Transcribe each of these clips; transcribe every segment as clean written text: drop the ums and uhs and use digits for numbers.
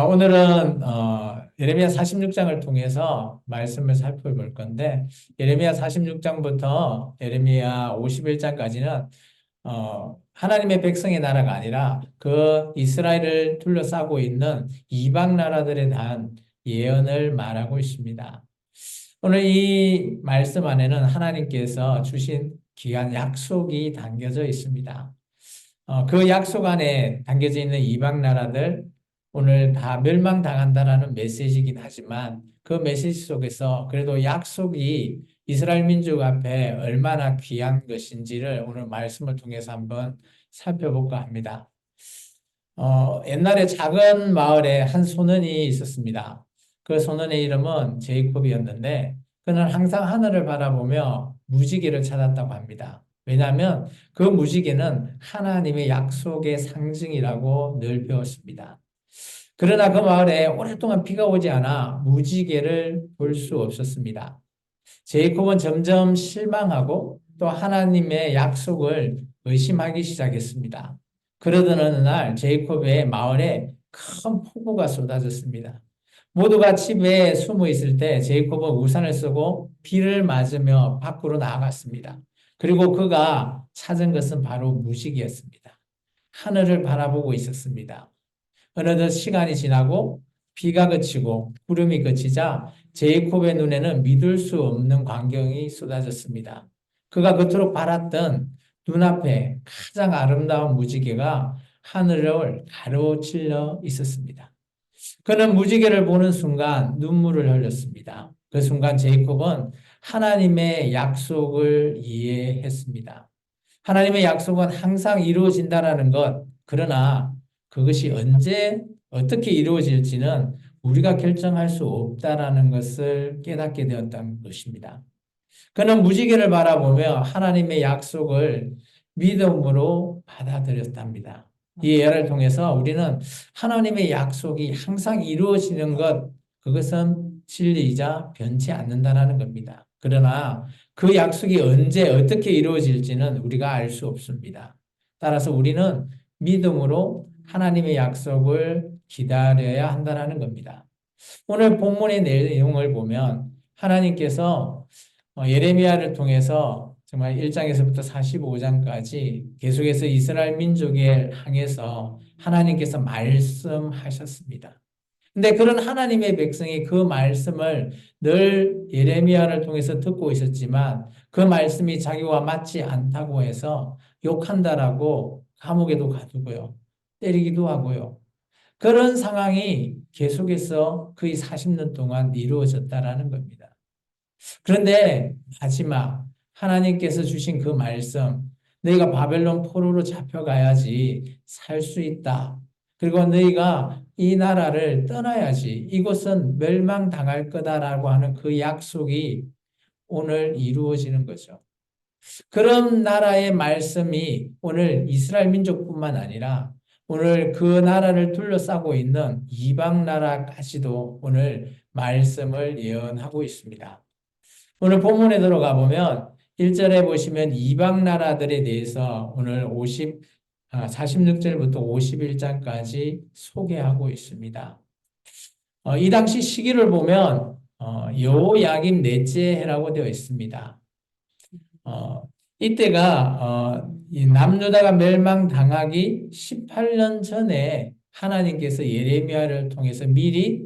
오늘은 예레미야 46장을 통해서 말씀을 살펴볼 건데 예레미야 46장부터 예레미야 51장까지는 하나님의 백성의 나라가 아니라 그 이스라엘을 둘러싸고 있는 이방 나라들에 대한 예언을 말하고 있습니다. 오늘 이 말씀 안에는 하나님께서 주신 귀한 약속이 담겨져 있습니다. 그 약속 안에 담겨져 있는 이방 나라들 오늘 다 멸망당한다라는 메시지이긴 하지만 그 메시지 속에서 그래도 약속이 이스라엘 민족 앞에 얼마나 귀한 것인지를 오늘 말씀을 통해서 한번 살펴볼까 합니다. 옛날에 작은 마을에 한 소년이 있었습니다. 그 소년의 이름은 제이콥이었는데 그는 항상 하늘을 바라보며 무지개를 찾았다고 합니다. 왜냐하면 그 무지개는 하나님의 약속의 상징이라고 늘 배웠습니다. 그러나 그 마을에 오랫동안 비가 오지 않아 무지개를 볼 수 없었습니다. 제이콥은 점점 실망하고 또 하나님의 약속을 의심하기 시작했습니다. 그러던 어느 날 제이콥의 마을에 큰 폭우가 쏟아졌습니다. 모두가 집에 숨어 있을 때 제이콥은 우산을 쓰고 비를 맞으며 밖으로 나아갔습니다. 그리고 그가 찾은 것은 바로 무지개였습니다. 하늘을 바라보고 있었습니다. 어느덧 시간이 지나고 비가 그치고 구름이 그치자 제이콥의 눈에는 믿을 수 없는 광경이 쏟아졌습니다. 그가 그토록 바랐던 눈앞에 가장 아름다운 무지개가 하늘을 가로질러 있었습니다. 그는 무지개를 보는 순간 눈물을 흘렸습니다. 그 순간 제이콥은 하나님의 약속을 이해했습니다. 하나님의 약속은 항상 이루어진다라는 것, 그러나 그것이 언제 어떻게 이루어질지는 우리가 결정할 수 없다라는 것을 깨닫게 되었던 것입니다. 그는 무지개를 바라보며 하나님의 약속을 믿음으로 받아들였답니다. 이 예를 통해서 우리는 하나님의 약속이 항상 이루어지는 것, 그것은 진리이자 변치 않는다라는 겁니다. 그러나 그 약속이 언제 어떻게 이루어질지는 우리가 알 수 없습니다. 따라서 우리는 믿음으로 하나님의 약속을 기다려야 한다는 겁니다. 오늘 본문의 내용을 보면 하나님께서 예레미야를 통해서 정말 1장에서부터 45장까지 계속해서 이스라엘 민족에 향해서 하나님께서 말씀하셨습니다. 근데 그런 하나님의 백성이 그 말씀을 늘 예레미야를 통해서 듣고 있었지만 그 말씀이 자기와 맞지 않다고 해서 욕한다라고 감옥에도 가두고요. 때리기도 하고요. 그런 상황이 계속해서 거의 40년 동안 이루어졌다라는 겁니다. 그런데 마지막 하나님께서 주신 그 말씀, 너희가 바벨론 포로로 잡혀가야지 살 수 있다. 그리고 너희가 이 나라를 떠나야지 이곳은 멸망당할 거다라고 하는 그 약속이 오늘 이루어지는 거죠. 그런 나라의 말씀이 오늘 이스라엘 민족뿐만 아니라 오늘 그 나라를 둘러싸고 있는 이방 나라까지도 오늘 말씀을 예언하고 있습니다. 오늘 본문에 들어가 보면 1절에 보시면 이방 나라들에 대해서 오늘 46절부터 51장까지 소개하고 있습니다. 이 당시 시기를 보면 여호야김 넷째 해라고 되어 있습니다. 이때가 이 남유다가 멸망당하기 18년 전에 하나님께서 예레미야를 통해서 미리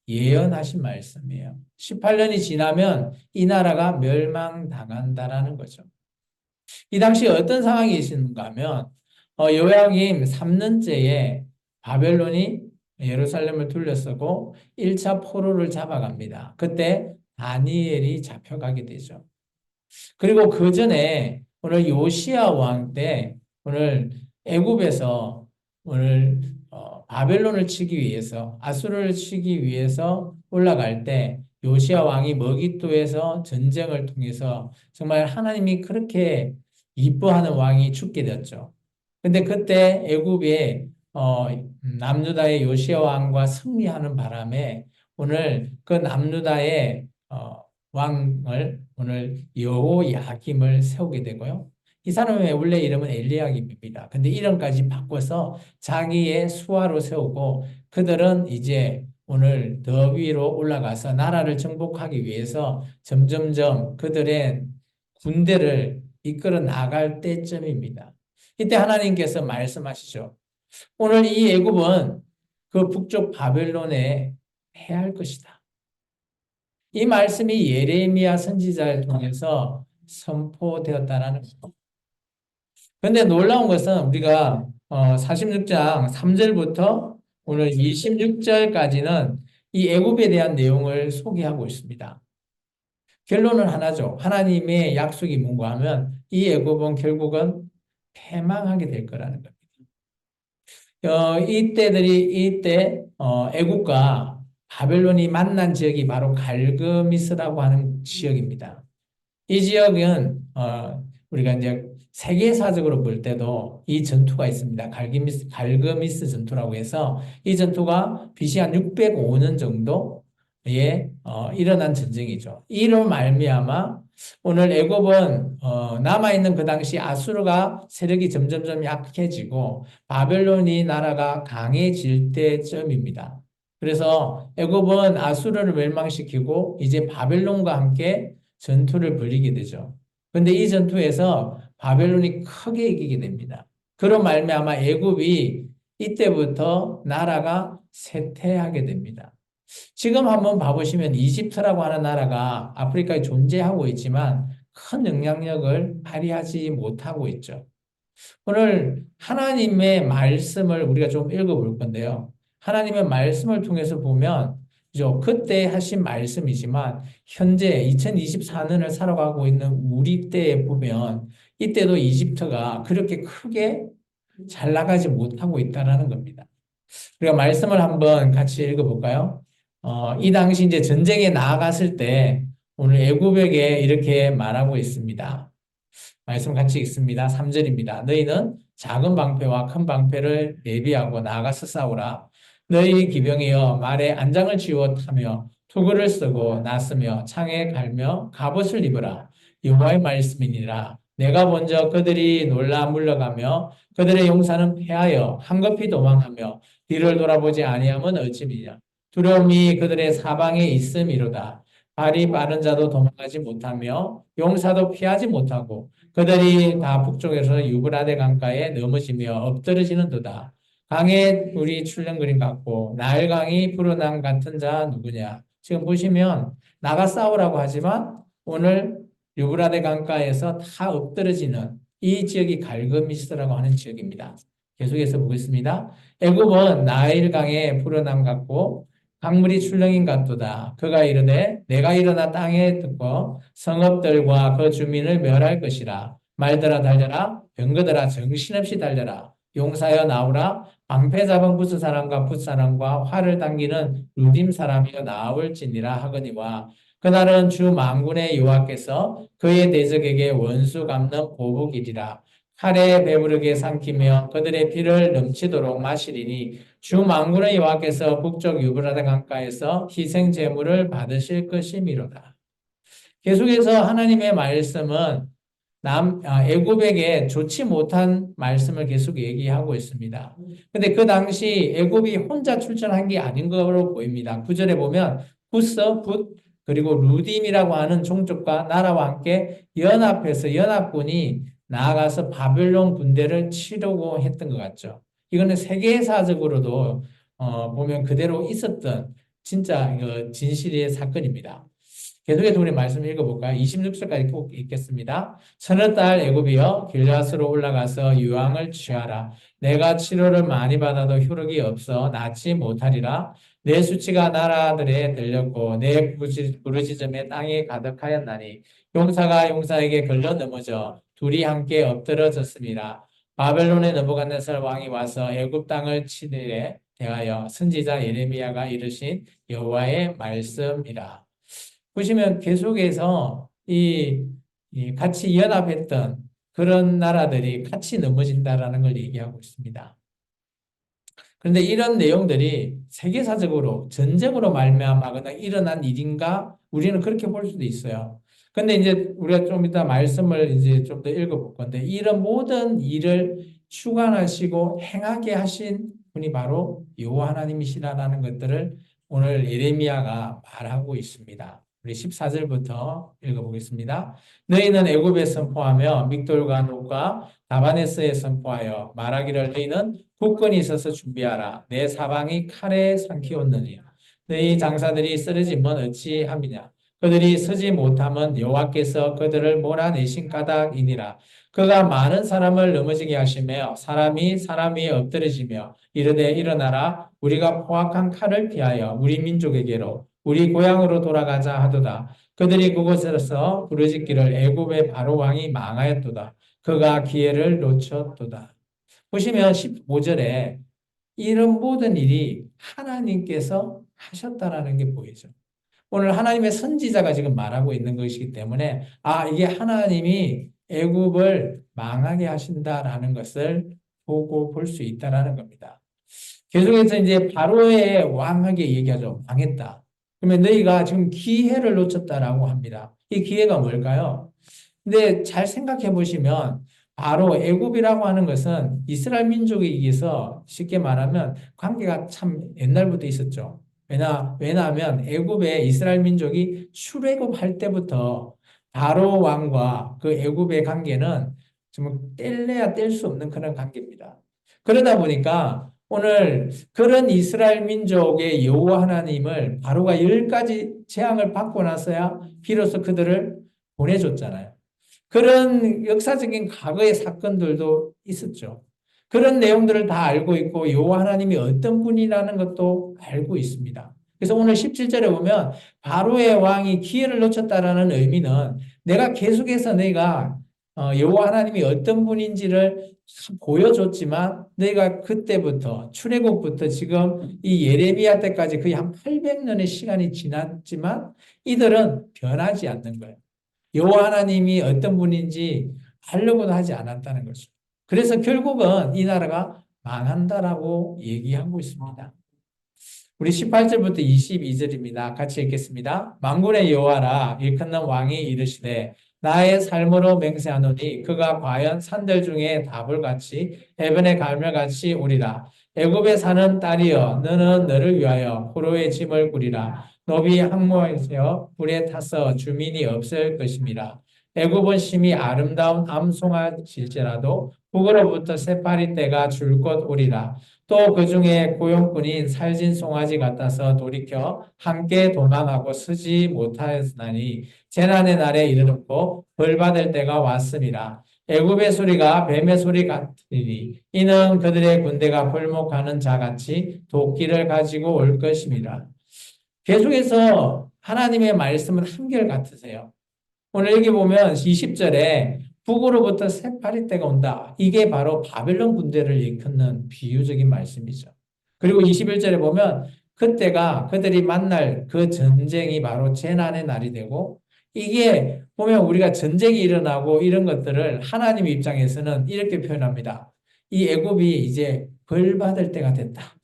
예언하신 말씀이에요. 18년이 지나면 이 나라가 멸망당한다라는 거죠. 이 당시 어떤 상황이 있는가 하면 요야김 3년째에 바벨론이 예루살렘을 둘러쓰고 1차 포로를 잡아갑니다. 그때 다니엘이 잡혀가게 되죠. 그리고 그 전에 오늘 요시야 왕 때 오늘 애굽에서 오늘 바벨론을 치기 위해서 아수르를 치기 위해서 올라갈 때 요시야 왕이 머깃도에서 전쟁을 통해서 정말 하나님이 그렇게 이뻐하는 왕이 죽게 되었죠. 근데 그때 애굽의 남유다의 요시야 왕과 승리하는 바람에 오늘 그 남유다의 왕을 오늘 여호야김을 세우게 되고요. 이 사람의 원래 이름은 엘리야김입니다. 근데 이름까지 바꿔서 자기의 수하로 세우고 그들은 이제 오늘 더 위로 올라가서 나라를 정복하기 위해서 점점점 그들의 군대를 이끌어 나갈 때쯤입니다. 이때 하나님께서 말씀하시죠. 오늘 이 애굽은 그 북쪽 바벨론에 패할 것이다. 이 말씀이 예레미야 선지자를 통해서 선포되었다라는 겁니다. 그런데 놀라운 것은 우리가 46장 3절부터 오늘 26절까지는 이 애굽에 대한 내용을 소개하고 있습니다. 결론은 하나죠. 하나님의 약속이 뭔가 하면 이 애굽은 결국은 패망하게 될 거라는 겁니다. 이때 애국과 바벨론이 만난 지역이 바로 갈그미스라고 하는 지역입니다. 이 지역은 우리가 이제 세계사적으로 볼 때도 이 전투가 있습니다. 갈그미스 전투라고 해서 이 전투가 BC 한 605년 정도에 일어난 전쟁이죠. 이로 말미암아 오늘 애굽은 남아있는 그 당시 아수르가 세력이 점점점 약해지고 바벨론이 나라가 강해질 때쯤입니다. 그래서 애굽은 아수르를 멸망시키고 이제 바벨론과 함께 전투를 벌이게 되죠. 그런데 이 전투에서 바벨론이 크게 이기게 됩니다. 그로 말미암아 애굽이 이때부터 나라가 쇠퇴하게 됩니다. 지금 한번 봐보시면 이집트라고 하는 나라가 아프리카에 존재하고 있지만 큰 영향력을 발휘하지 못하고 있죠. 오늘 하나님의 말씀을 우리가 좀 읽어볼 건데요. 하나님의 말씀을 통해서 보면 그때 하신 말씀이지만 현재 2024년을 살아가고 있는 우리 때에 보면 이때도 이집트가 그렇게 크게 잘 나가지 못하고 있다는 겁니다. 우리가 말씀을 한번 같이 읽어볼까요? 이 당시 이제 전쟁에 나아갔을 때 오늘 애굽에게 이렇게 말하고 있습니다. 말씀 같이 읽습니다. 3절입니다. 너희는 작은 방패와 큰 방패를 예비하고 나아가서 싸우라. 너희 기병이여 말에 안장을 쥐어 타며 투구를 쓰고 나서며 창에 갈며 갑옷을 입으라. 여호와의 말씀이니라. 내가 먼저 그들이 놀라 물러가며 그들의 용사는 패하여 한급히 도망하며 뒤를 돌아보지 아니하면 어찌미냐. 두려움이 그들의 사방에 있음이로다. 발이 빠른 자도 도망하지 못하며 용사도 피하지 못하고 그들이 다 북쪽에서 유브라데 강가에 넘어지며 엎드러지는도다. 강에 물이 출렁거림 같고 나일강이 불어난 같은 자 누구냐? 지금 보시면 나가 싸우라고 하지만 오늘 유브라데 강가에서 다 엎드러지는 이 지역이 갈그미스라고 하는 지역입니다. 계속해서 보겠습니다. 애굽은 나일강에 불어남 같고 강물이 출렁인 같도다. 그가 이르되 내가 일어나 땅에 듣고 성읍들과 그 주민을 멸할 것이라. 말들아 달려라. 병거들아 정신없이 달려라. 용사여 나오라. 방패 잡은 부스 사람과 붓 사람과 활을 당기는 루딤 사람이여 나올지니라 하거니와 그날은 주 만군의 여호와께서 그의 대적에게 원수 갚는 보복이리라. 칼에 배부르게 삼키며 그들의 피를 넘치도록 마시리니 주 만군의 여호와께서 북쪽 유브라데 강가에서 희생 제물을 받으실 것이미로다. 계속해서 하나님의 말씀은 애굽에게 좋지 못한 말씀을 계속 얘기하고 있습니다. 근데 그 당시 애굽이 혼자 출전한 게 아닌 것으로 보입니다. 9절에 보면 붓, 그리고 루딤이라고 하는 종족과 나라와 함께 연합해서 연합군이 나아가서 바벨론 군대를 치려고 했던 것 같죠. 이거는 세계사적으로도 보면 그대로 있었던 진짜 진실의 사건입니다. 계속해서 우리 말씀 읽어볼까요? 26절까지 꼭 읽겠습니다. 서너 달 애굽이여 길앗으로 올라가서 유황을 취하라. 내가 치료를 많이 받아도 효력이 없어 낫지 못하리라. 내 수치가 나라들에 들렸고 내 부르짖음에 땅에 가득하였나니 용사가 용사에게 걸러 넘어져 둘이 함께 엎드러졌습니다. 바벨론의 느부갓네살 왕이 와서 애굽 땅을 치리에 대하여 선지자 예레미야가 이르신 여호와의 말씀이라. 보시면 계속해서 이 같이 연합했던 그런 나라들이 같이 넘어진다라는 걸 얘기하고 있습니다. 그런데 이런 내용들이 세계사적으로 전쟁으로 말미암아 일어난 일인가? 우리는 그렇게 볼 수도 있어요. 근데 이제 우리가 좀 이따 말씀을 이제 좀 더 읽어볼 건데, 이런 모든 일을 주관하시고 행하게 하신 분이 바로 여호와 하나님이시라는 것들을 오늘 예레미야가 말하고 있습니다. 우리 14절부터 읽어보겠습니다. 너희는 애굽에 선포하며 믹돌과 녹과 다바네스에 선포하여 말하기를 너희는 국권이 있어서 준비하라. 내 사방이 칼에 삼키었느니라. 너희 장사들이 쓰러지면 어찌함이냐. 그들이 서지 못하면 여호와께서 그들을 몰아내신 까닭이니라. 그가 많은 사람을 넘어지게 하시며 사람이 사람 위에 엎드러지며 이르되 일어나라 우리가 포악한 칼을 피하여 우리 민족에게로 우리 고향으로 돌아가자 하도다. 그들이 그곳에서 부르짖기를 애굽의 바로 왕이 망하였도다. 그가 기회를 놓쳤도다. 보시면 15절에 이런 모든 일이 하나님께서 하셨다라는 게 보이죠. 오늘 하나님의 선지자가 지금 말하고 있는 것이기 때문에 이게 하나님이 애굽을 망하게 하신다라는 것을 보고 볼 수 있다라는 겁니다. 계속해서 이제 바로의 왕에게 얘기하죠. 망했다. 그러면 너희가 지금 기회를 놓쳤다라고 합니다. 이 기회가 뭘까요? 근데 잘 생각해 보시면 바로 애굽이라고 하는 것은 이스라엘 민족에 의해서 쉽게 말하면 관계가 참 옛날부터 있었죠. 왜냐하면 애굽에 이스라엘 민족이 출애굽할 때부터 바로 왕과 그 애굽의 관계는 정말 뗄래야 뗄 수 없는 그런 관계입니다. 그러다 보니까 오늘 그런 이스라엘 민족의 여호와 하나님을 바로가 10가지 재앙을 받고 나서야 비로소 그들을 보내줬잖아요. 그런 역사적인 과거의 사건들도 있었죠. 그런 내용들을 다 알고 있고 여호와 하나님이 어떤 분이라는 것도 알고 있습니다. 그래서 오늘 17절에 보면 바로의 왕이 기회를 놓쳤다라는 의미는 내가 계속해서 내가 여호와 하나님이 어떤 분인지를 보여줬지만 너희가 그때부터 출애굽부터 지금 이 예레미야 때까지 거의 한 800년의 시간이 지났지만 이들은 변하지 않는 거예요. 여호와 하나님이 어떤 분인지 알려고도 하지 않았다는 거죠. 그래서 결국은 이 나라가 망한다라고 얘기하고 있습니다. 우리 18절부터 22절입니다. 같이 읽겠습니다. 만군의 여호와라 일컫는 왕이 이르시되 나의 삶으로 맹세하노니 그가 과연 산들 중에 다불같이 해변의 갈멜같이 오리라. 애굽에 사는 딸이여 너는 너를 위하여 포로의 짐을 꾸리라. 노비 항모하여 불에 타서 주민이 없을 것임이라. 애굽은 심히 아름다운 암송아질지라도 북으로부터 새파리 떼가 줄곧 오리라. 또 그 중에 고용꾼인 살진 송아지 같아서 돌이켜 함께 도망하고 서지 못하였나니 재난의 날에 이르렀고 벌 받을 때가 왔음이라. 애굽의 소리가 뱀의 소리 같으니 이는 그들의 군대가 벌목하는 자같이 도끼를 가지고 올 것임이라. 계속해서 하나님의 말씀은 한결같으세요. 오늘 여기 보면 20절에 북으로부터 새파리 때가 온다. 이게 바로 바벨론 군대를 일컫는 비유적인 말씀이죠. 그리고 21절에 보면 그때가 그들이 만날 그 전쟁이 바로 재난의 날이 되고 이게 보면 우리가 전쟁이 일어나고 이런 것들을 하나님 입장에서는 이렇게 표현합니다. 이 애굽이 이제 벌 받을 때가 됐다.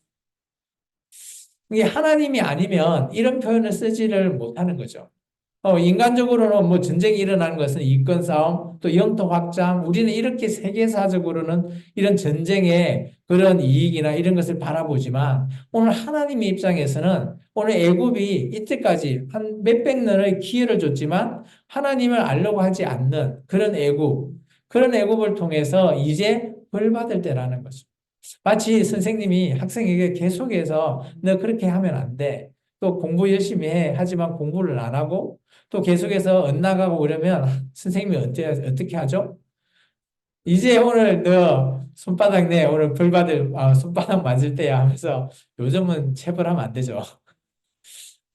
이게 하나님이 아니면 이런 표현을 쓰지를 못하는 거죠. 인간적으로는 뭐 전쟁이 일어나는 것은 이권 싸움, 또 영토 확장, 우리는 이렇게 세계사적으로는 이런 전쟁의 그런 이익이나 이런 것을 바라보지만 오늘 하나님의 입장에서는 오늘 애굽이 이때까지 한 몇백 년의 기회를 줬지만 하나님을 알려고 하지 않는 그런 애굽을 통해서 이제 벌 받을 때라는 거죠. 마치 선생님이 학생에게 계속해서 너 그렇게 하면 안 돼. 또 공부 열심히 해. 하지만 공부를 안 하고 또 계속해서 엇나가고 그러면 선생님이 어떻게 하죠? 이제 오늘 너 손바닥 내 오늘 벌 받을 손바닥 맞을 때야 하면서 요즘은 체벌하면 안 되죠.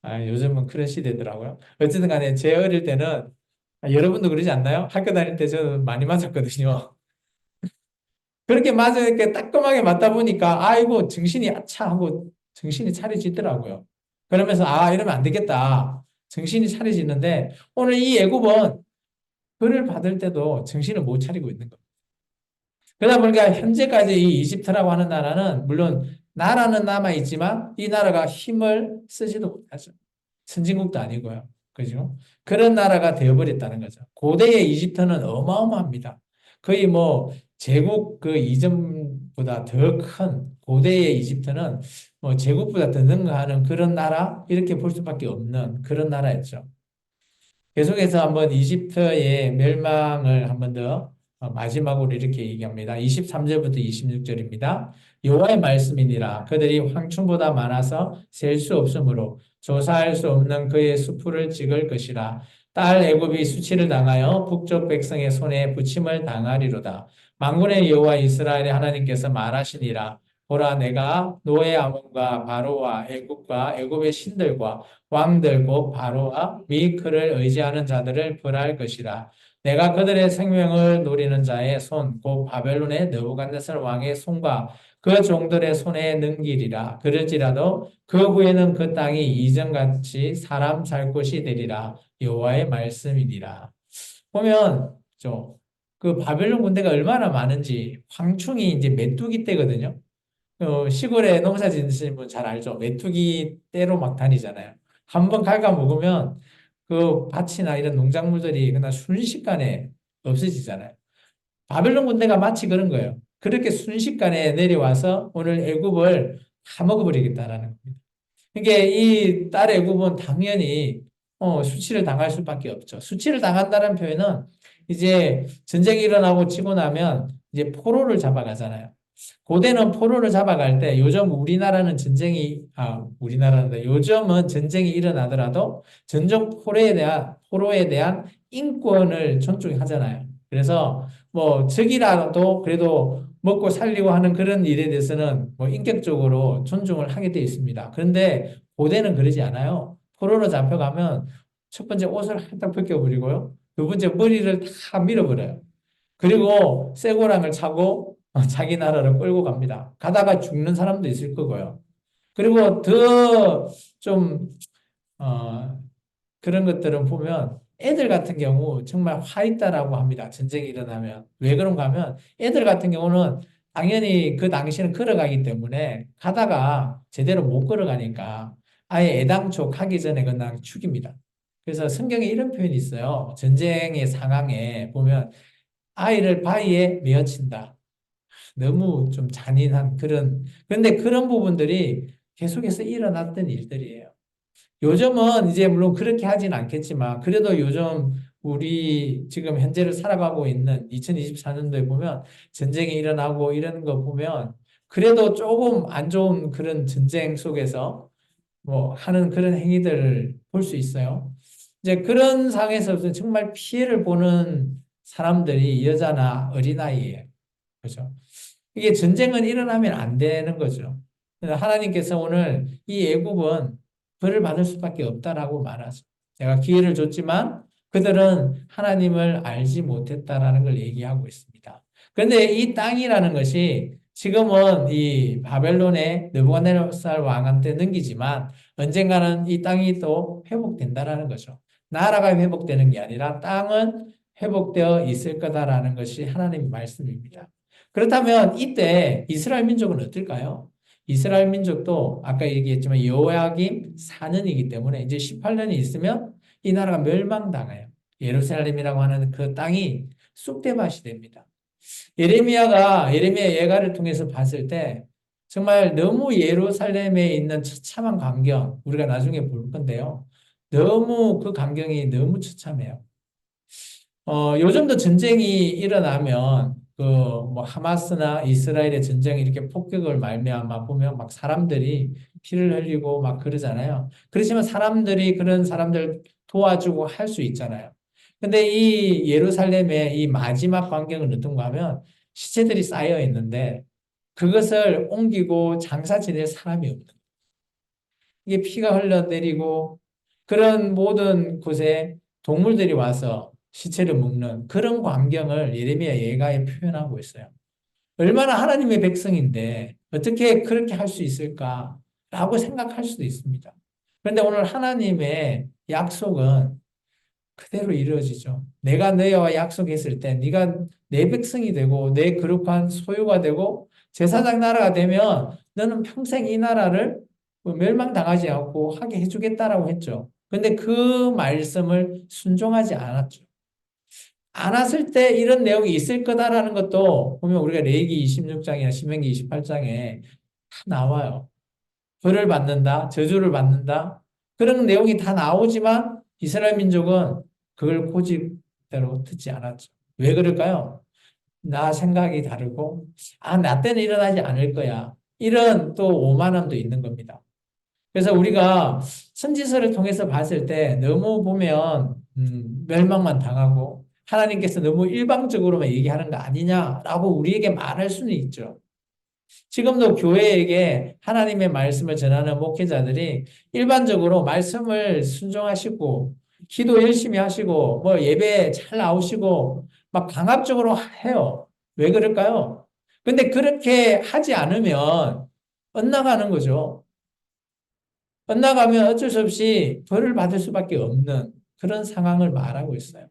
요즘은 그런 시대더라고요. 어쨌든 간에 제 어릴 때는 여러분도 그러지 않나요? 학교 다닐 때 저는 많이 맞았거든요. 그렇게 맞으니까 따끔하게 맞다 보니까 아이고 정신이 아차 하고 정신이 차려지더라고요. 그러면서 이러면 안 되겠다. 정신이 차려지는데 오늘 이 애굽은 벌을 받을 때도 정신을 못 차리고 있는 거예요. 그러다 보니까 현재까지 이 이집트라고 하는 나라는 물론 나라는 남아 있지만 이 나라가 힘을 쓰지도 못하죠. 선진국도 아니고요. 그죠? 그런 나라가 되어버렸다는 거죠. 고대의 이집트는 어마어마합니다. 거의 뭐 제국 그 이전보다 더 큰 고대의 이집트는 뭐 제국보다 더 능가하는 그런 나라 이렇게 볼 수밖에 없는 그런 나라였죠. 계속해서 한번 이집트의 멸망을 한번 더 마지막으로 이렇게 얘기합니다. 23절부터 26절입니다. 여호와의 말씀이니라 그들이 황충보다 많아서 셀 수 없으므로 조사할 수 없는 그의 수풀을 찍을 것이라. 딸 애굽이 수치를 당하여 북쪽 백성의 손에 부침을 당하리로다. 만군의 여호와 이스라엘의 하나님께서 말하시니라. 보라 내가 노예 아몬과 바로와 애굽과 애굽의 신들과 왕들 곧 바로와 미 그를 의지하는 자들을 벌할 것이라. 내가 그들의 생명을 노리는 자의 손, 곧 바벨론의 느부갓네살 왕의 손과 그 종들의 손에 넘기리라. 그럴지라도 그 후에는 그 땅이 이전같이 사람 살 곳이 되리라. 여호와의 말씀이니라. 보면 그 바벨론 군대가 얼마나 많은지 황충이 이제 메뚜기 떼거든요. 시골에 농사 짓는 분 잘 알죠? 메뚜기 떼로 막 다니잖아요. 한번 갉아 먹으면 그 밭이나 이런 농작물들이 그냥 순식간에 없어지잖아요. 바벨론 군대가 마치 그런 거예요. 그렇게 순식간에 내려와서 오늘 애굽을 다 먹어버리겠다라는 겁니다. 그러니까 이 딸 애굽은 당연히 수치를 당할 수밖에 없죠. 수치를 당한다는 표현은 이제 전쟁이 일어나고 치고 나면 이제 포로를 잡아가잖아요. 고대는 포로를 잡아갈 때 요즘 우리나라는 우리나라인데 요즘은 전쟁이 일어나더라도 전쟁 포로에 대한 인권을 존중하잖아요. 그래서 뭐 적이라도 그래도 먹고 살리고 하는 그런 일에 대해서는 뭐 인격적으로 존중을 하게 되어 있습니다. 그런데 고대는 그러지 않아요. 포로로 잡혀가면 첫 번째 옷을 한딱 벗겨버리고요. 두 번째 머리를 다 밀어버려요. 그리고 쇠고랑을 차고 자기 나라를 끌고 갑니다. 가다가 죽는 사람도 있을 거고요. 그리고 더 좀, 어, 그런 것들은 보면 애들 같은 경우 정말 화 있다라고 합니다. 전쟁이 일어나면. 왜 그런가 하면 애들 같은 경우는 당연히 그 당시는 걸어가기 때문에 가다가 제대로 못 걸어가니까 아예 애당초 가기 전에 그냥 죽입니다. 그래서 성경에 이런 표현이 있어요. 전쟁의 상황에 보면 아이를 바위에 메어친다. 너무 좀 잔인한 그런데 그런 부분들이 계속해서 일어났던 일들이에요. 요즘은 이제 물론 그렇게 하진 않겠지만, 그래도 요즘 우리 지금 현재를 살아가고 있는 2024년도에 보면 전쟁이 일어나고 이러는 거 보면, 그래도 조금 안 좋은 그런 전쟁 속에서 뭐 하는 그런 행위들을 볼 수 있어요. 이제 그런 상황에서 정말 피해를 보는 사람들이 여자나 어린아이예요. 그죠? 이게 전쟁은 일어나면 안 되는 거죠. 그래서 하나님께서 오늘 이 애굽은 벌을 받을 수밖에 없다라고 말하죠. 제가 기회를 줬지만 그들은 하나님을 알지 못했다라는 걸 얘기하고 있습니다. 그런데 이 땅이라는 것이 지금은 이 바벨론의 느부갓네살 왕한테 넘기지만 언젠가는 이 땅이 또 회복된다라는 거죠. 나라가 회복되는 게 아니라 땅은 회복되어 있을 거다라는 것이 하나님의 말씀입니다. 그렇다면 이때 이스라엘 민족은 어떨까요? 이스라엘 민족도 아까 얘기했지만 여호야김 4년이기 때문에 이제 18년이 있으면 이 나라가 멸망당해요. 예루살렘이라고 하는 그 땅이 쑥대밭이 됩니다. 예레미야 예가를 통해서 봤을 때 정말 너무 예루살렘에 있는 처참한 광경 우리가 나중에 볼 건데요. 너무 그 광경이 너무 처참해요. 요즘도 전쟁이 일어나면 그 뭐 하마스나 이스라엘의 전쟁이 이렇게 폭격을 말미암아 보면 막 사람들이 피를 흘리고 막 그러잖아요. 그렇지만 사람들이 그런 사람들 도와주고 할 수 있잖아요. 근데 이 예루살렘의 이 마지막 광경은 어떤가 하면 시체들이 쌓여 있는데 그것을 옮기고 장사 지낼 사람이 없는 거예요. 이게 피가 흘러내리고 그런 모든 곳에 동물들이 와서 시체를 먹는 그런 광경을 예레미야 예가에 표현하고 있어요. 얼마나 하나님의 백성인데 어떻게 그렇게 할 수 있을까라고 생각할 수도 있습니다. 그런데 오늘 하나님의 약속은 그대로 이루어지죠. 내가 너희와 약속했을 때 네가 내 백성이 되고 내 거룩한 소유가 되고 제사장 나라가 되면 너는 평생 이 나라를 멸망당하지 않고 하게 해주겠다라고 했죠. 근데 그 말씀을 순종하지 않았죠. 않았을 때 이런 내용이 있을 거다라는 것도 보면 우리가 레위기 26장이나 신명기 28장에 다 나와요. 벌을 받는다, 저주를 받는다. 그런 내용이 다 나오지만 이스라엘 민족은 그걸 고집대로 듣지 않았죠. 왜 그럴까요? 나 생각이 다르고, 나 때는 일어나지 않을 거야. 이런 또 오만함도 있는 겁니다. 그래서 우리가 선지서를 통해서 봤을 때 너무 보면 멸망만 당하고 하나님께서 너무 일방적으로만 얘기하는 거 아니냐라고 우리에게 말할 수는 있죠. 지금도 교회에게 하나님의 말씀을 전하는 목회자들이 일반적으로 말씀을 순종하시고 기도 열심히 하시고 뭐 예배 잘 나오시고 막 강압적으로 해요. 왜 그럴까요? 근데 그렇게 하지 않으면 엇나가는 거죠. 엇나가면 어쩔 수 없이 벌을 받을 수밖에 없는 그런 상황을 말하고 있어요.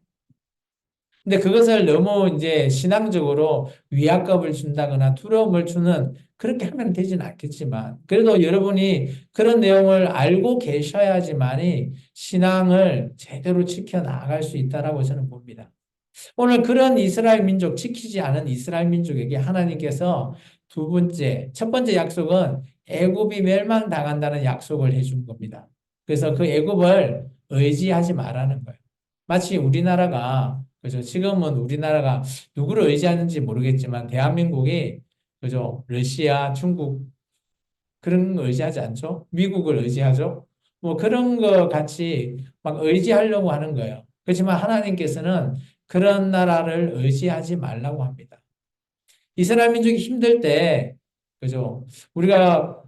근데 그것을 너무 이제 신앙적으로 위압감을 준다거나 두려움을 주는 그렇게 하면 되지는 않겠지만 그래도 여러분이 그런 내용을 알고 계셔야지만이 신앙을 제대로 지켜나갈 수 있다라고 저는 봅니다. 오늘 그런 이스라엘 민족, 지키지 않은 이스라엘 민족에게 하나님께서 첫 번째 약속은 애굽이 멸망당한다는 약속을 해준 겁니다. 그래서 그 애굽을 의지하지 말라는 거예요. 마치 우리나라가, 그죠? 지금은 우리나라가 누구를 의지하는지 모르겠지만, 대한민국이, 그죠? 러시아, 중국, 그런 거 의지하지 않죠? 미국을 의지하죠? 뭐 그런 거 같이 막 의지하려고 하는 거예요. 그렇지만 하나님께서는 그런 나라를 의지하지 말라고 합니다. 이스라엘 민족이 힘들 때, 그죠? 우리가,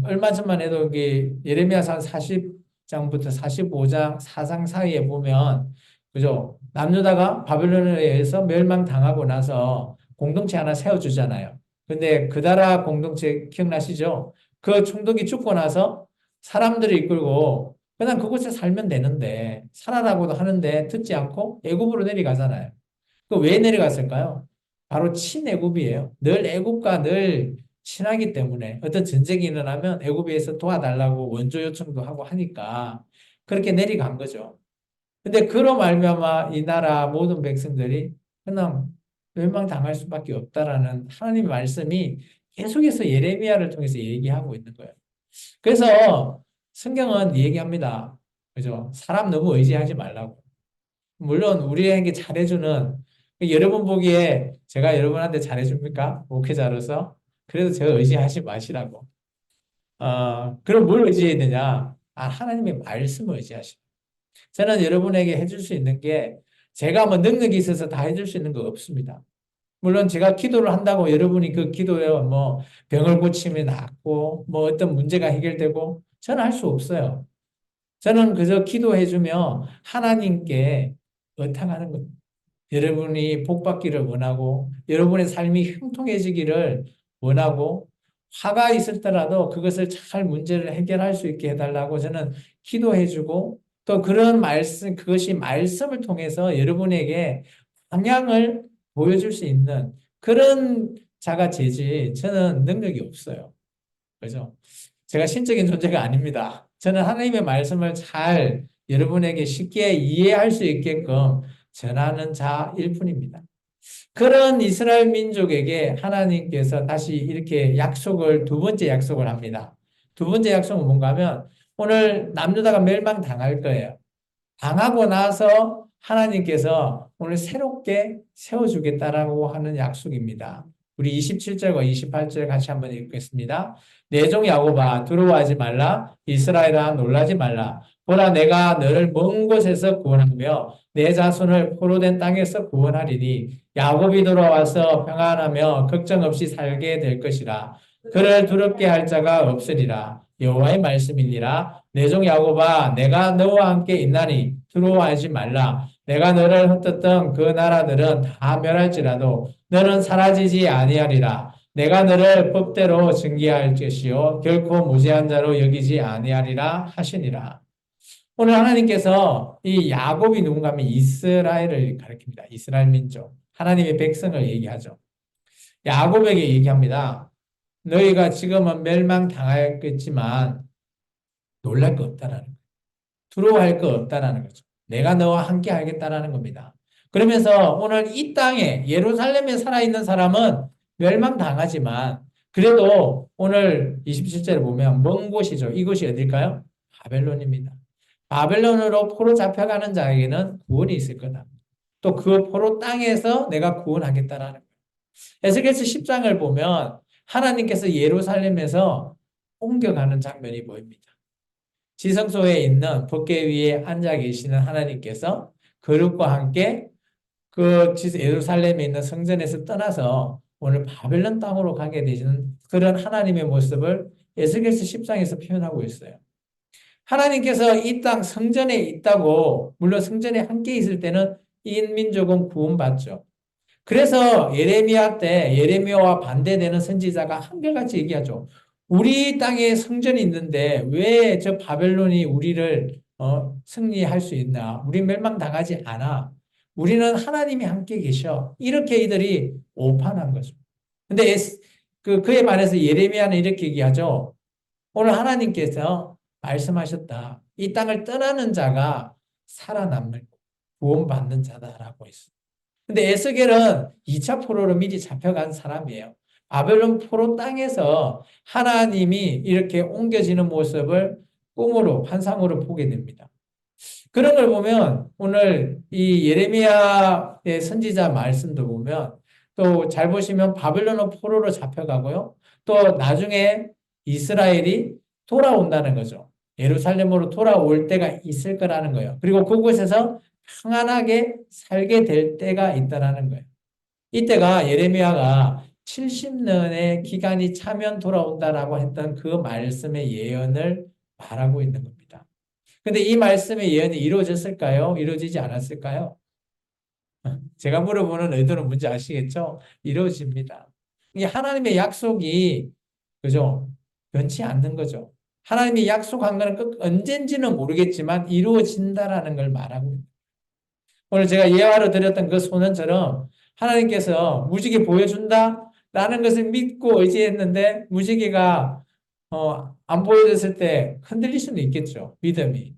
얼마 전만 해도 이게 예레미야서 40장부터 45장 사상 사이에 보면, 그죠? 남유다가 바벨론에 의해서 멸망당하고 나서 공동체 하나 세워주잖아요. 근데 그 나라 공동체 기억나시죠? 그 총독이 죽고 나서 사람들을 이끌고 그냥 그곳에 살면 되는데, 살아라고도 하는데 듣지 않고 애굽으로 내려가잖아요. 그 왜 내려갔을까요? 바로 친애굽이에요. 늘 애굽과 늘 친하기 때문에 어떤 전쟁이 일어나면 애굽에서 도와달라고 원조 요청도 하고 하니까 그렇게 내려간 거죠. 근데 그로 말미암아 이 나라 모든 백성들이 그냥 멸망당할 수밖에 없다라는 하나님의 말씀이 계속해서 예레미야를 통해서 얘기하고 있는 거예요. 그래서 성경은 얘기합니다. 그죠? 사람 너무 의지하지 말라고. 물론 우리에게 잘해주는 여러분 보기에 제가 여러분한테 잘해줍니까? 목회자로서? 그래도 제가 의지하지 마시라고. 그럼 뭘 의지해야 되냐? 하나님의 말씀을 의지하시고. 저는 여러분에게 해줄 수 있는 게 제가 뭐 능력이 있어서 다 해줄 수 있는 거 없습니다. 물론 제가 기도를 한다고 여러분이 그 기도에 뭐 병을 고치면 낫고 뭐 어떤 문제가 해결되고 저는 할 수 없어요. 저는 그저 기도해주며 하나님께 의탁하는 겁니다. 여러분이 복받기를 원하고 여러분의 삶이 형통해지기를 원하고 화가 있을 때라도 그것을 잘 문제를 해결할 수 있게 해달라고 저는 기도해주고 또 그런 말씀, 그것이 말씀을 통해서 여러분에게 방향을 보여줄 수 있는 그런 자가 되지 저는 능력이 없어요. 그죠? 제가 신적인 존재가 아닙니다. 저는 하나님의 말씀을 잘 여러분에게 쉽게 이해할 수 있게끔 전하는 자일 뿐입니다. 그런 이스라엘 민족에게 하나님께서 다시 이렇게 두 번째 약속을 합니다. 두 번째 약속은 뭔가 하면 오늘 남유다가 멸망당할 거예요. 당하고 나서 하나님께서 오늘 새롭게 세워주겠다라고 하는 약속입니다. 우리 27절과 28절 같이 한번 읽겠습니다. 내 종 야곱아 두려워하지 말라. 이스라엘아 놀라지 말라. 보라 내가 너를 먼 곳에서 구원하며 내 자손을 포로된 땅에서 구원하리니 야곱이 돌아와서 평안하며 걱정 없이 살게 될 것이라. 그를 두렵게 할 자가 없으리라. 여호와의 말씀이니라. 내 종 야곱아 내가 너와 함께 있나니 두려워하지 말라. 내가 너를 흩었던 그 나라들은 다 멸할지라도 너는 사라지지 아니하리라. 내가 너를 법대로 증기할 것이요 결코 무죄한 자로 여기지 아니하리라 하시니라. 오늘 하나님께서 이 야곱이 누군가 하면 이스라엘을 가리킵니다. 이스라엘 민족. 하나님의 백성을 얘기하죠. 야곱에게 얘기합니다. 너희가 지금은 멸망당하겠지만 놀랄 거 없다라는 거예요. 두려워할 거 없다라는 거죠. 내가 너와 함께 하겠다라는 겁니다. 그러면서 오늘 이 땅에 예루살렘에 살아있는 사람은 멸망당하지만 그래도 오늘 27절에 보면 먼 곳이죠. 이곳이 어딜까요? 바벨론입니다. 바벨론으로 포로 잡혀가는 자에게는 구원이 있을 거다. 또 그 포로 땅에서 내가 구원하겠다라는 거예요. 에스겔서 10장을 보면 하나님께서 예루살렘에서 옮겨가는 장면이 보입니다. 지성소에 있는 법궤 위에 앉아 계시는 하나님께서 거룩과 함께 그 예루살렘에 있는 성전에서 떠나서 오늘 바벨론 땅으로 가게 되시는 그런 하나님의 모습을 에스겔서 10장에서 표현하고 있어요. 하나님께서 이 땅 성전에 있다고, 물론 성전에 함께 있을 때는 이 민족은 구원받죠. 그래서 예레미야 때 예레미야와 반대되는 선지자가 한결같이 얘기하죠. 우리 땅에 성전이 있는데 왜 저 바벨론이 우리를 승리할 수 있나? 우리 멸망당하지 않아. 우리는 하나님이 함께 계셔. 이렇게 이들이 오판한 거죠. 근데 그에 반해서 예레미야는 이렇게 얘기하죠. 오늘 하나님께서 말씀하셨다. 이 땅을 떠나는 자가 살아남을 구원받는 자다라고 했어요. 근데 에스겔은 2차 포로로 미리 잡혀간 사람이에요. 바벨론 포로 땅에서 하나님이 이렇게 옮겨지는 모습을 꿈으로, 환상으로 보게 됩니다. 그런 걸 보면 오늘 이 예레미야의 선지자 말씀도 보면 또 잘 보시면 바벨론 포로로 잡혀가고요. 또 나중에 이스라엘이 돌아온다는 거죠. 예루살렘으로 돌아올 때가 있을 거라는 거예요. 그리고 그곳에서 평안하게 살게 될 때가 있다라는 거예요. 이때가 예레미야가 70년의 기간이 차면 돌아온다라고 했던 그 말씀의 예언을 말하고 있는 겁니다. 근데 이 말씀의 예언이 이루어졌을까요? 이루어지지 않았을까요? 제가 물어보는 의도는 뭔지 아시겠죠? 이루어집니다. 이게 하나님의 약속이, 그죠? 변치 않는 거죠. 하나님이 약속한 거는 언젠지는 모르겠지만 이루어진다라는 걸 말하고 있습니다. 오늘 제가 예화로 드렸던 그 소년처럼 하나님께서 무지개 보여준다? 라는 것을 믿고 의지했는데 무지개가 안 보여졌을 때 흔들릴 수는 있겠죠. 믿음이.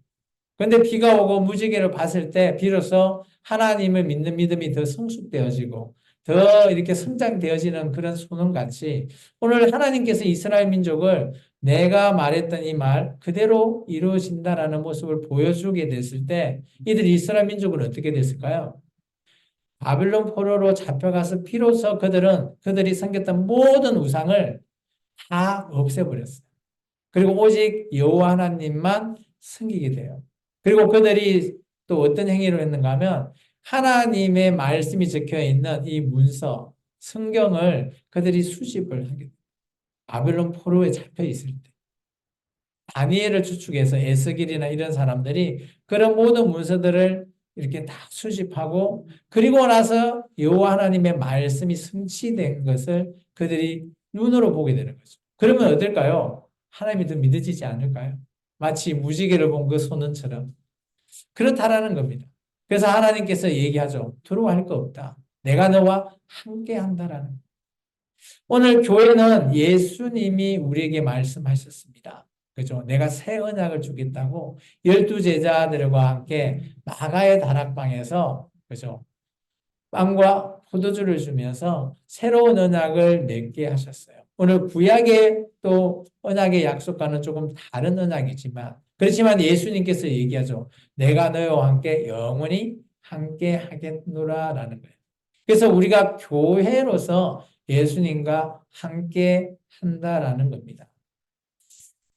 그런데 비가 오고 무지개를 봤을 때 비로소 하나님을 믿는 믿음이 더 성숙되어지고 더 이렇게 성장되어지는 그런 소년같이 오늘 하나님께서 이스라엘 민족을 내가 말했던 이 말 그대로 이루어진다라는 모습을 보여주게 됐을 때 이들 이스라엘 민족은 어떻게 됐을까요? 바빌론 포로로 잡혀가서 비로소 그들이 섬겼던 모든 우상을 다 없애버렸어요. 그리고 오직 여호와 하나님만 섬기게 돼요. 그리고 그들이 또 어떤 행위를 했는가 하면 하나님의 말씀이 적혀 있는 이 문서, 성경을 그들이 수집을 하게 돼요. 바빌론 포로에 잡혀 있을 때. 다니엘을 추측해서 에스겔이나 이런 사람들이 그런 모든 문서들을 이렇게 다 수집하고 그리고 나서 여호와 하나님의 말씀이 성취된 것을 그들이 눈으로 보게 되는 거죠. 그러면 어떨까요? 하나님이 더 믿어지지 않을까요? 마치 무지개를 본 그 소년처럼 그렇다라는 겁니다. 그래서 하나님께서 얘기하죠. 두려워할 거 없다. 내가 너와 함께 한다라는. 오늘 교회는 예수님이 우리에게 말씀하셨습니다. 그죠? 내가 새 언약을 주겠다고 12제자들과 함께 마가의 다락방에서 그죠? 빵과 포도주를 주면서 새로운 언약을 맺게 하셨어요. 오늘 구약의 또 언약의 약속과는 조금 다른 언약이지만 그렇지만 예수님께서 얘기하죠. 내가 너와 함께 영원히 함께 하겠노라라는 거예요. 그래서 우리가 교회로서 예수님과 함께 한다라는 겁니다.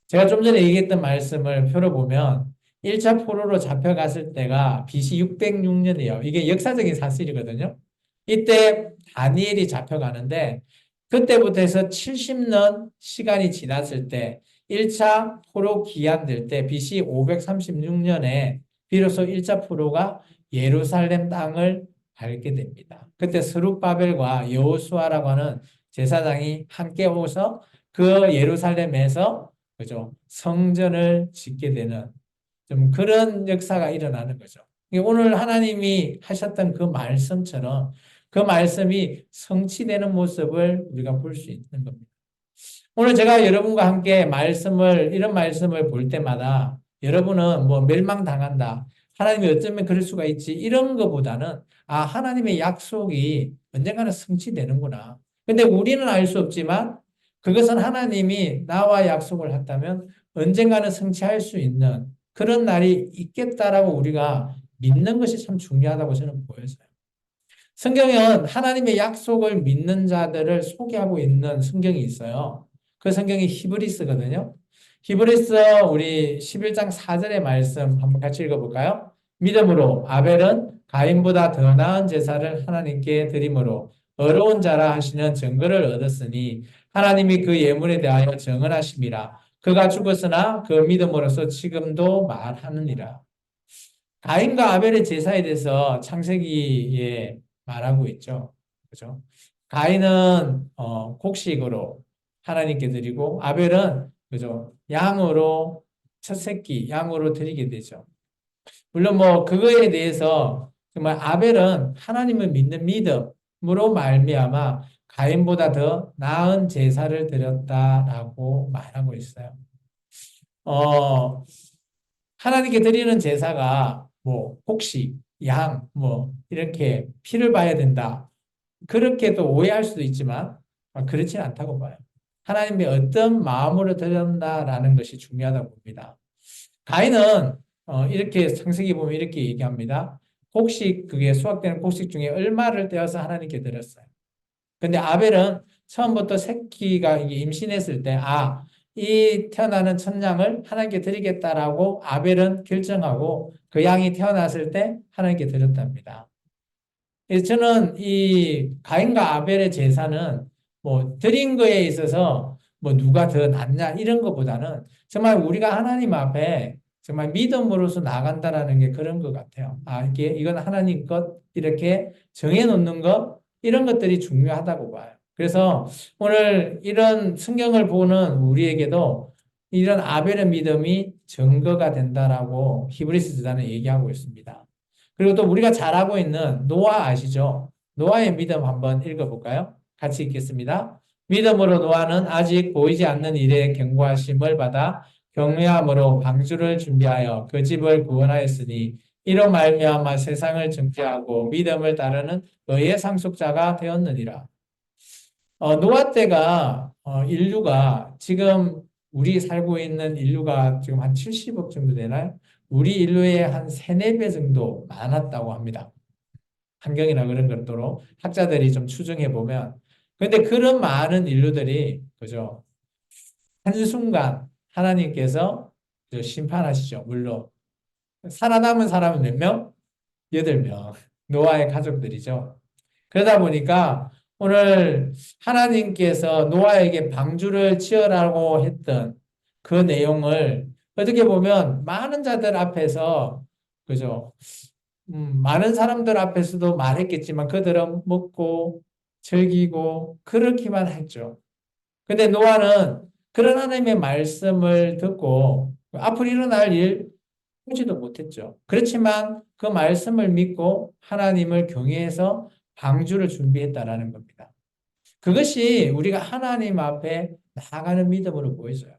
제가 좀 전에 얘기했던 말씀을 표로 보면 1차 포로로 잡혀갔을 때가 BC 606년이에요. 이게 역사적인 사실이거든요. 이때 다니엘이 잡혀가는데 그때부터 해서 70년 시간이 지났을 때 1차 포로 기한될 때 BC 536년에 비로소 1차 포로가 예루살렘 땅을 밟게 됩니다. 그때 스룹바벨과 여호수아라고 하는 제사장이 함께 오서 그 예루살렘에서 그죠? 성전을 짓게 되는 좀 그런 역사가 일어나는 거죠. 오늘 하나님이 하셨던 그 말씀처럼 그 말씀이 성취되는 모습을 우리가 볼 수 있는 겁니다. 오늘 제가 여러분과 함께 이런 말씀을 볼 때마다 여러분은 뭐 멸망당한다. 하나님이 어쩌면 그럴 수가 있지. 이런 것보다는 하나님의 약속이 언젠가는 성취되는구나. 근데 우리는 알 수 없지만 그것은 하나님이 나와 약속을 했다면 언젠가는 성취할 수 있는 그런 날이 있겠다라고 우리가 믿는 것이 참 중요하다고 저는 보여져요. 성경은 하나님의 약속을 믿는 자들을 소개하고 있는 성경이 있어요. 그 성경이 히브리스거든요. 히브리서 우리 11장 4절의 말씀 한번 같이 읽어볼까요? 믿음으로 아벨은 가인보다 더 나은 제사를 하나님께 드림으로 어려운 자라 하시는 증거를 얻었으니 하나님이 그 예물에 대하여 정언하심이라. 그가 죽었으나 그 믿음으로써 지금도 말하느니라. 가인과 아벨의 제사에 대해서 창세기에 말하고 있죠. 그죠? 가인은 곡식으로 하나님께 드리고 아벨은 그죠? 양으로 첫 새끼 양으로 드리게 되죠. 물론 뭐 그거에 대해서 정말 아벨은 하나님을 믿는 믿음으로 말미암아 가인보다 더 나은 제사를 드렸다라고 말하고 있어요. 어, 하나님께 드리는 제사가 뭐 혹시 양, 뭐 이렇게 피를 봐야 된다. 그렇게 또 오해할 수도 있지만 그렇지는 않다고 봐요. 하나님의 어떤 마음으로 드린다라는 것이 중요하다고 봅니다. 가인은 이렇게 창세기 보면 이렇게 얘기합니다. 곡식 그게 수확되는 곡식 중에 얼마를 떼어서 하나님께 드렸어요. 근데 아벨은 처음부터 새끼가 임신했을 때, 이 태어나는 첫 양을 하나님께 드리겠다라고 아벨은 결정하고 그 양이 태어났을 때 하나님께 드렸답니다. 그래서 저는 이 가인과 아벨의 제사는 뭐 드린 거에 있어서 뭐 누가 더 낫냐 이런 것보다는 정말 우리가 하나님 앞에 정말 믿음으로서 나간다라는 게 그런 것 같아요. 이건 하나님 것 이렇게 정해놓는 것 이런 것들이 중요하다고 봐요. 그래서 오늘 이런 성경을 보는 우리에게도 이런 아벨의 믿음이 증거가 된다라고 히브리서 저자는 얘기하고 있습니다. 그리고 또 우리가 잘 알고 있는 노아 아시죠? 노아의 믿음 한번 읽어볼까요? 같이 읽겠습니다. 믿음으로 노아는 아직 보이지 않는 일에 경고하심을 받아 경외함으로 방주를 준비하여 그 집을 구원하였으니 이로 말미암아 세상을 정죄하고 믿음을 따르는 의의 상속자가 되었느니라. 노아 때가 인류가 지금 우리 살고 있는 인류가 지금 한 70억 정도 되나요? 우리 인류의 한 3, 4배 정도 많았다고 합니다. 환경이나 그런 것들로 학자들이 좀 추정해 보면. 그런데 그런 많은 인류들이 그죠? 한순간 하나님께서 심판하시죠. 물론 살아남은 사람은 몇 명? 8명. 노아의 가족들이죠. 그러다 보니까 오늘 하나님께서 노아에게 방주를 지으라고 했던 그 내용을 어떻게 보면 많은 자들 앞에서 그죠? 많은 사람들 앞에서도 말했겠지만 그들은 먹고 즐기고 그렇기만 했죠. 근데 노아는 그런 하나님의 말씀을 듣고 앞으로 일어날 일 보지도 못했죠. 그렇지만 그 말씀을 믿고 하나님을 경외해서 방주를 준비했다라는 겁니다. 그것이 우리가 하나님 앞에 나아가는 믿음으로 보여져요.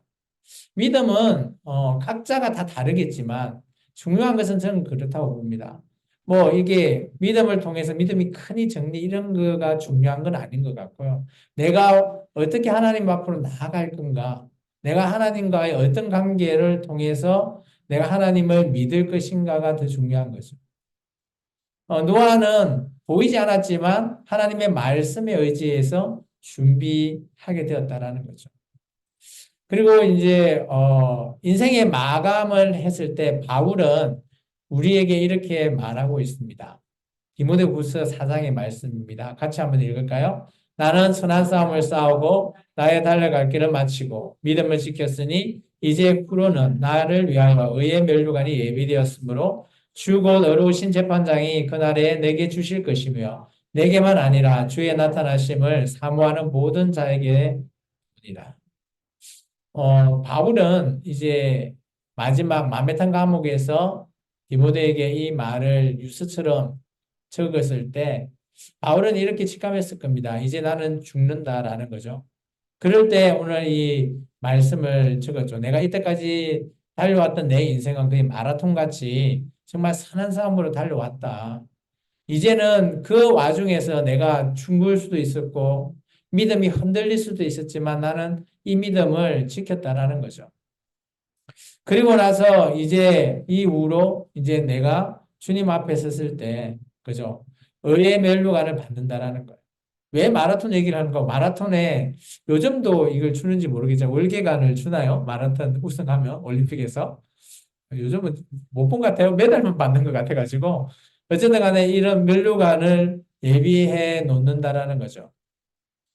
믿음은 각자가 다 다르겠지만 중요한 것은 저는 그렇다고 봅니다. 뭐 이게 믿음을 통해서 믿음이 크니 적니 이런 거가 중요한 건 아닌 것 같고요. 내가 어떻게 하나님 앞으로 나아갈 건가? 내가 하나님과의 어떤 관계를 통해서 내가 하나님을 믿을 것인가가 더 중요한 거죠. 노아는 보이지 않았지만 하나님의 말씀에 의지해서 준비하게 되었다라는 거죠. 그리고 이제 인생의 마감을 했을 때 바울은 우리에게 이렇게 말하고 있습니다. 디모데후서 4장의 말씀입니다. 같이 한번 읽을까요? 나는 선한 싸움을 싸우고 나의 달려갈 길을 마치고 믿음을 지켰으니 이제 후로는 나를 위하여 의의 면류관이 예비되었으므로 주 곧 어려우신 재판장이 그날에 내게 주실 것이며 내게만 아니라 주의 나타나심을 사모하는 모든 자에게 이라. 바울은 이제 마지막 마메탄 감옥에서 디모데에게 이 말을 유서처럼 적었을 때 바울은 이렇게 직감했을 겁니다. 이제 나는 죽는다라는 거죠. 그럴 때 오늘 이 말씀을 적었죠. 내가 이때까지 달려왔던 내 인생은 거의 마라톤 같이 정말 산한 싸움으로 달려왔다. 이제는 그 와중에서 내가 죽을 수도 있었고 믿음이 흔들릴 수도 있었지만 나는 이 믿음을 지켰다라는 거죠. 그리고 나서 이제 이후로 이제 내가 주님 앞에 섰을 때, 그죠? 의의 면류관을 받는다라는 거예요. 왜 마라톤 얘기를 하는 거? 마라톤에 요즘도 이걸 주는지 모르겠지만 월계관을 주나요? 마라톤 우승하면 올림픽에서? 요즘은 못 본 것 같아요. 메달만 받는 것 같아가지고. 어쨌든 간에 이런 면류관을 예비해 놓는다라는 거죠.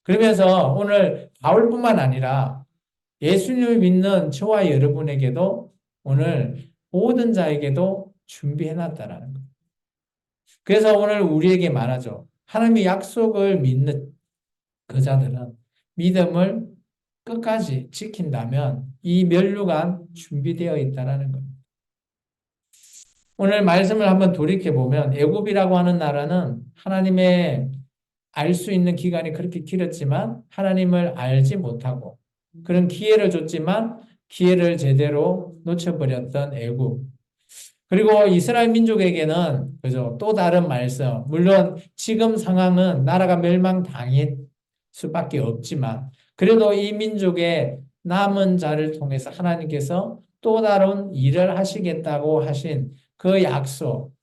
그러면서 오늘 바울뿐만 아니라 예수님을 믿는 저와 여러분에게도 오늘 모든 자에게도 준비해 놨다라는 거예요. 그래서 오늘 우리에게 말하죠. 하나님의 약속을 믿는 그 자들은 믿음을 끝까지 지킨다면 이 면류관 준비되어 있다라는 겁니다. 오늘 말씀을 한번 돌이켜 보면 애굽이라고 하는 나라는 하나님의 알 수 있는 기간이 그렇게 길었지만 하나님을 알지 못하고 그런 기회를 줬지만 기회를 제대로 놓쳐버렸던 애굽. 그리고 이스라엘 민족에게는 그죠? 또 다른 말씀. 물론 지금 상황은 나라가 멸망당할 수밖에 없지만 그래도 이 민족의 남은 자를 통해서 하나님께서 또 다른 일을 하시겠다고 하신 그 약속.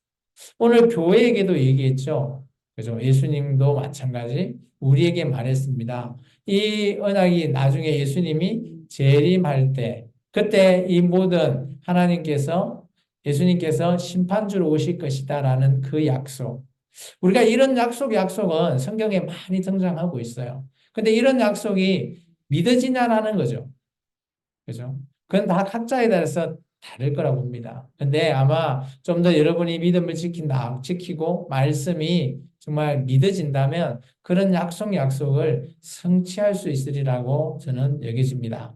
오늘 교회에게도 얘기했죠. 그죠? 예수님도 마찬가지 우리에게 말했습니다. 이 언약이 나중에 예수님이 재림할 때 그때 이 모든 하나님께서 예수님께서 심판주로 오실 것이다라는 그 약속. 우리가 이런 약속은 성경에 많이 등장하고 있어요. 근데 이런 약속이 믿어지냐라는 거죠. 그죠? 그건 다 각자에 따라서 다를 거라고 봅니다. 근데 아마 좀 더 여러분이 믿음을 지키고 말씀이 정말 믿어진다면 그런 약속을 성취할 수 있으리라고 저는 여겨집니다.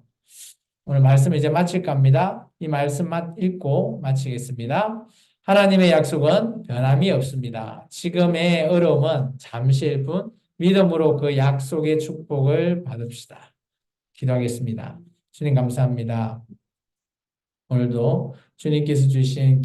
오늘 말씀 이제 마칠까 합니다. 이 말씀만 읽고 마치겠습니다. 하나님의 약속은 변함이 없습니다. 지금의 어려움은 잠시일 뿐 믿음으로 그 약속의 축복을 받읍시다. 기도하겠습니다. 주님 감사합니다. 오늘도 주님께서 주신